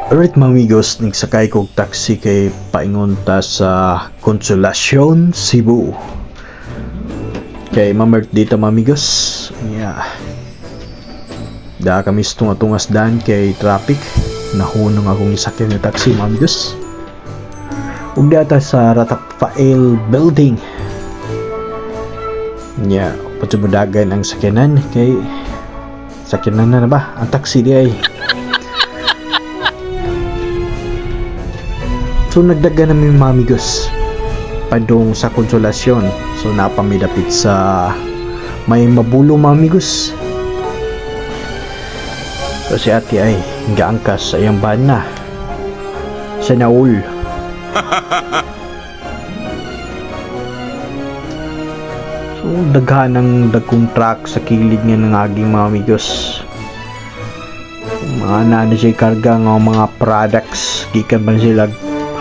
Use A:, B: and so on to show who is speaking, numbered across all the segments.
A: Alright mga amigos, nagsakay kong taxi kay paingon ta sa Consolacion, Cebu. Kay mamert dito mga amigos. Yeah. Da kami tungas daan kay traffic. Nahunong akong isakyan ng taxi mga amigos. Ug data sa Rafael Building. Yeah, patubudagan ang sakyanan kay sakyanan na ba? Ang taxi di ay. So nagdaga namin mga amigos padung sa Consolacion. So napamidapit sa may mabulo mga amigos. So si ate ay gaangkas sa iyang bana sa naul. So daghan ng dagkong truck sa kilid nga ng aging mga amigos. Mga na siya karga ng mga products gikan man sila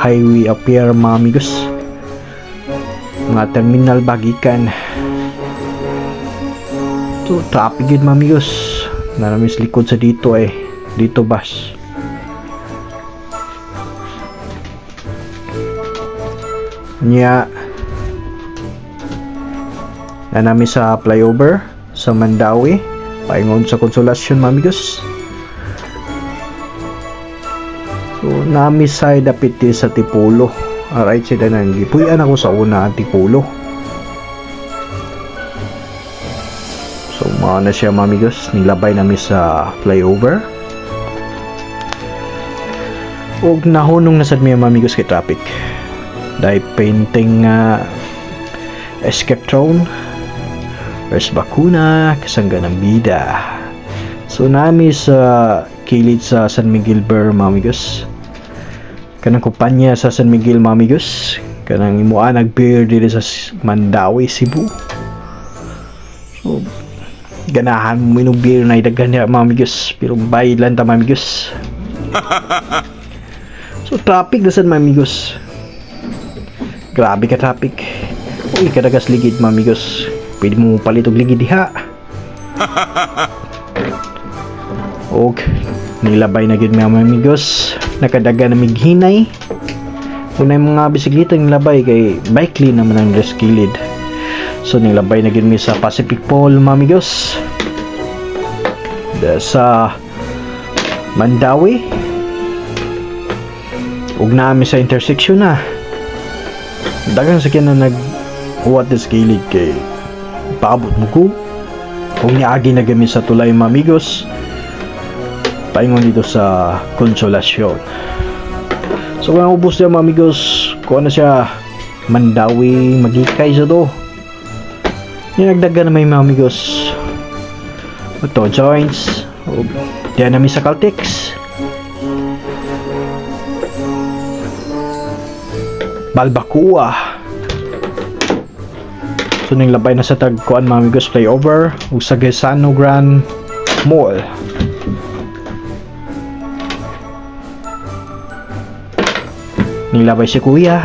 A: highway appear mga amigos, mga terminal bagikan. So traffic yun mga amigos, naramis likod sa dito dito bus. Nya nanami sa flyover sa Mandawi paingon sa Consolacion mga amigos. So, nami sa dapit sa Tipolo. Alright, sila nang gipuyan ako sa una ang Tipolo. So, mga na siya mga amigos. Nilabay namin sa flyover. Huwag nahunong nasad mga amigos kay traffic. Dahil painting escape drone. First bakuna, kasangga ng bida. So, nami sa kilid sa San Miguel Bear mga amigos. Kanang kumpanya sa San Miguel mga amigos, kanang imuan nag-beer dito sa Mandawi, Cebu. So ganahan mo yung beer na idaghan niya mga amigos, pero bayad lang ta mga amigos. So traffic na sad mga amigos, grabe ka traffic. Uy, kadagas ligid mga amigos, pwede mo palit og ligid diha. Og nilabay na gid mga amigos, nakadaga na mighinay. Unay mga bisikleta nilabay kay bike lane naman ang kilid. So nilabay na gid mi sa Pacific Pole mga amigos. Sa Mandawi. Ug naami sa intersection na. Daghang sakyan na nag-uwat sa kilid kay paabot mo ko. Kung niagi na gami sa tulay mga amigos, paingon dito sa Consolacion. So kung ubos niya mga amigos, kung ano siya Mandawi magikay sa to. Yung nagdaga na may mga amigos ito joints. Diyan namin sa Caltex, Balbacua. So nang labay na sa tagkuan mga amigos flyover ug sa Gesano Grand Mall. Nilabay si kuya.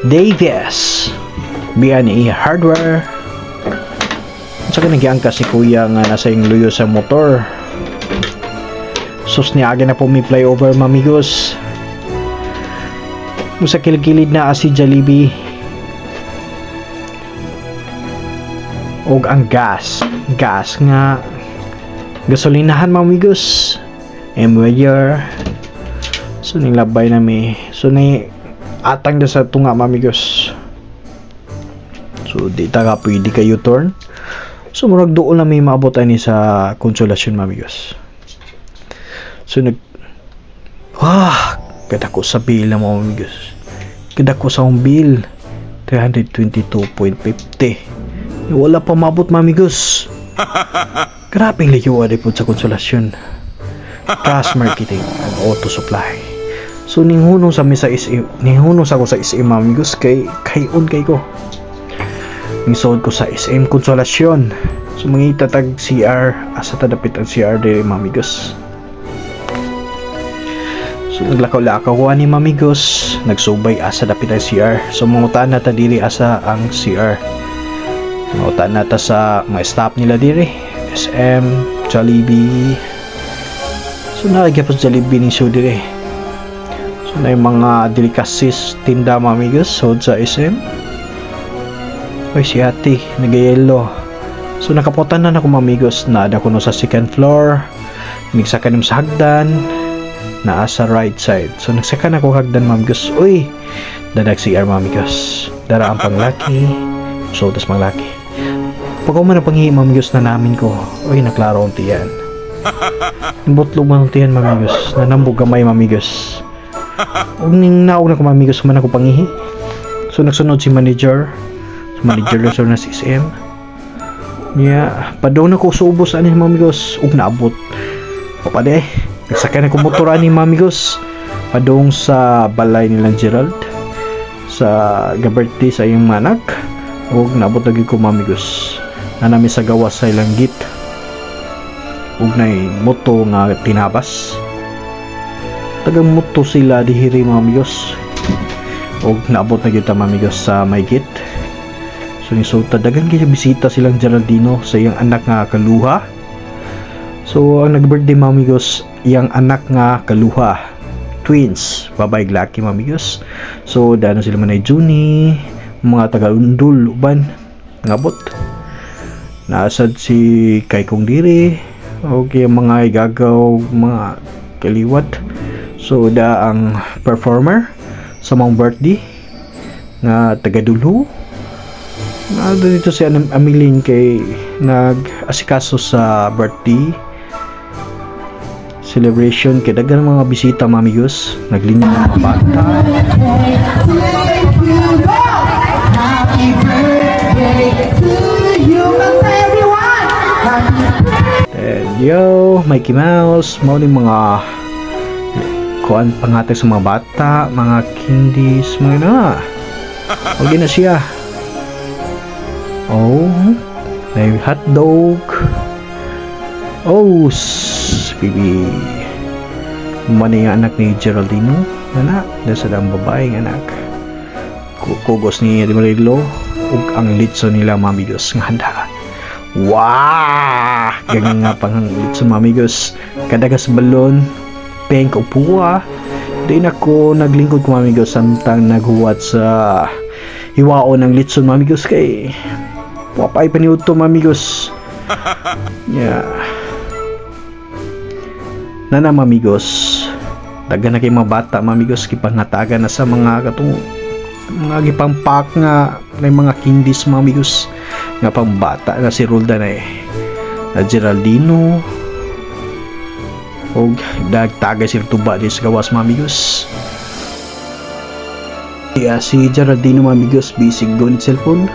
A: Davis B&E Hardware. Saka nagyangka si kuya nga nasa yung luyo sa motor. Sus niya na po may flyover mamigos. Sa kilid na si Jollibee. Og ang gas nga gasolinahan mga amigos, Emweyer. So nilabay na mi, so ni atang na sa tunga mga amigos. So di ta ka pwede kayo turn. So murag doon na may maabot ani sa Consolacion mga amigos. So kadako sa bill mga amigos, kadako sa akong bill 322.50. Wala pa mabot mga amigos. Grabing layo po sa Consolacion. Cash marketing and auto supply. So ninghunong sa misa SM, ninghunong sa ko sa SM mga amigos kay kayon kay ko. Nisod ko sa SM Consolacion. So mangita tag CR asa tadapit ang CR diri mga amigos. So naglakaw-lakaw ko ani mga amigos, nagsubay asa dapit ang CR. So mangutan na ta dili asa ang CR. Mautan nata sa mga stop nila dire. SM, Jollibee. So nakagapos Jollibee ni show dire. So na yung mga delicacies tinda mga amigos so sa SM. Oy si ate nagayelo. So nakaputan na ako mga amigos na ada ko no sa second floor. Nagsaka nim sa hagdan naa sa right side. So nagsaka na ako hagdan mga amigos. Uy dadag CR mga amigos. Dara ang panglaki. So tas panglaki. Pag ako man ang panghihi mga amigos na namin ko. Uy naklaro ang tiyan. Butlog man ang tiyan mga amigos. Nanambog gamay mga amigos. Huwag ning naog na ko mga amigos man ako panghihi. So nagsunod si manager. Manager lang na 6M. Yeah, padong na ko sa ubos ani mga amigos. Ug naabot. Papade. Nagsakay na ko motor ani mga amigos. Padong sa balay nilang Gerald sa gaberte sa iyong manak. Ug naabot lagi ko mga amigos. Na namin sa gawas sa ilang git. Ug nay moto nga tinabas. Tagang moto sila dihiri mga amigos. Ug naabot na gyud ta mga amigos sa may git. So dagan kaya bisita silang Geraldino sa iyang anak nga kaluha. So ang nag-birthday mga amigos, iyang anak nga kaluha. Twins, babae laki mga amigos. So dano sila manay Juni, mga taga-undul uban ngabot. Naasad si Kay Kong Diri, okay mga igagaw, mga kaliwat. So da ang performer sa mga birthday nga taga-Dulu. Dito si Amiling kay nag-asikaso sa birthday celebration kay dagan mga bisita mga amigos, naglinya ng mga bata.
B: Happy birthday to you everyone.
A: And yo, Mickey Mouse, mao ni mga kuan pangatag sa mga bata, mga candies, mga na. Okay na siya. Oh, may hotdog. Oh, baby. Mani ang anak ni Geraldino. Anak, dahil sa ang babaeng anak. Kugos ni Marilo. Ug ang litso nila mga amigos nga handa. Wow! Ganyan nga pang litso mga amigos. Kadagas balon. Pink o puwa. Din ako naglingkod ko mga amigos samtang naghuwat sa hiwaon ng litso mga amigos kay wapay paniud to mga amigos. Yeah. Nana mga amigos, dagan na kay mga bata mga amigos kipangatagan na sa mga katong mga gipampak nga may mga candies mga amigos nga pang bata na si Roldan na Geraldino og dagtagay si tuba di sa gawas mga amigos. Yeah, si Geraldino mga amigos bisig doon cellphone.